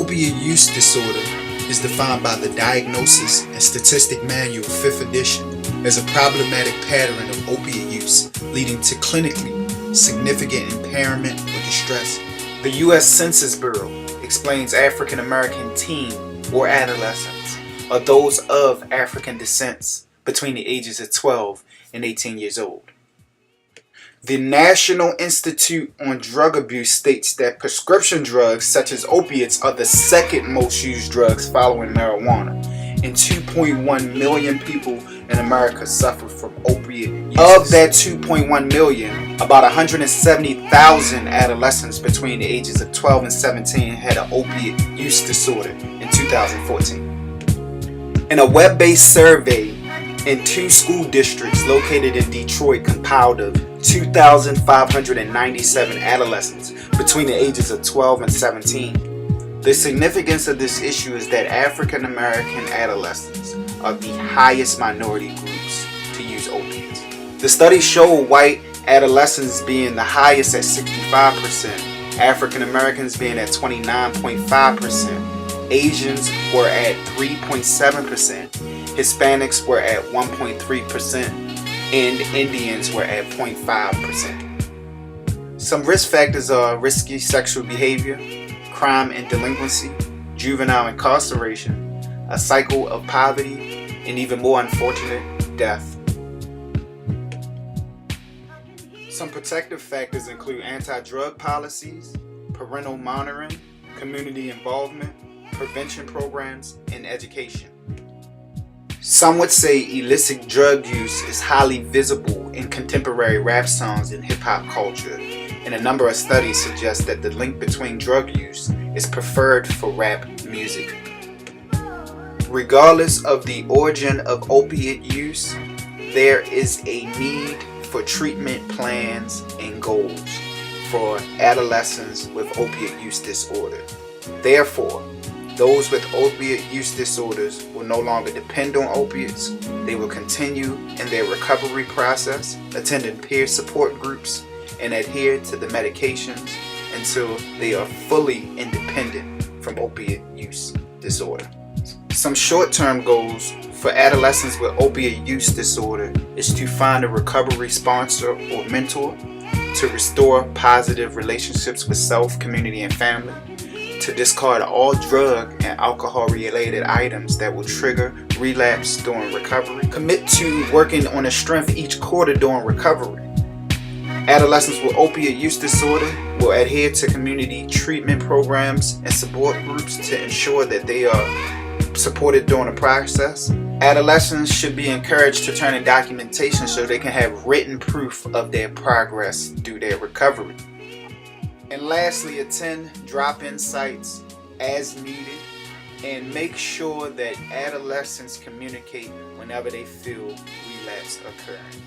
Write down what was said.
Opiate use disorder is defined by the Diagnosis and Statistic Manual 5th edition as a problematic pattern of opiate use leading to clinically significant impairment or distress. The U.S. Census Bureau explains African American teen or adolescents are those of African descent between the ages of 12 and 18 years old. The National Institute on Drug Abuse states that prescription drugs such as opiates are the second most used drugs following marijuana, and 2.1 million people in America suffer from opiate use. Of that 2.1 million, about 170,000 adolescents between the ages of 12 and 17 had an opiate use disorder in 2014. In a web-based survey in 2 school districts located in Detroit compiled of 2,597 adolescents between the ages of 12 and 17. The significance of this issue is that African American adolescents are the highest minority groups to use opiates. The study showed white adolescents being the highest at 65%, African Americans being at 29.5%, Asians were at 3.7%, Hispanics were at 1.3%, and Indians were at 0.5%. Some risk factors are risky sexual behavior, crime and delinquency, juvenile incarceration, a cycle of poverty, and even more unfortunate, death. Some protective factors include anti-drug policies, parental monitoring, community involvement, prevention programs, and education. Some would say illicit drug use is highly visible in contemporary rap songs and hip-hop culture, and a number of studies suggest that the link between drug use is preferred for rap music. Regardless of the origin of opiate use, there is a need for treatment plans and goals for adolescents with opiate use disorder. Therefore, those with opiate use disorders will no longer depend on opiates. They will continue in their recovery process, attending peer support groups, and adhere to the medications until they are fully independent from opiate use disorder. Some short-term goals for adolescents with opiate use disorder is to find a recovery sponsor or mentor, to restore positive relationships with self, community, and family, to discard all drug and alcohol-related items that will trigger relapse during recovery, commit to working on a strength each quarter during recovery. Adolescents with opiate use disorder will adhere to community treatment programs and support groups to ensure that they are supported during the process. Adolescents should be encouraged to turn in documentation so they can have written proof of their progress through their recovery. And lastly, attend drop-in sites as needed and make sure that adolescents communicate whenever they feel relapse occurring.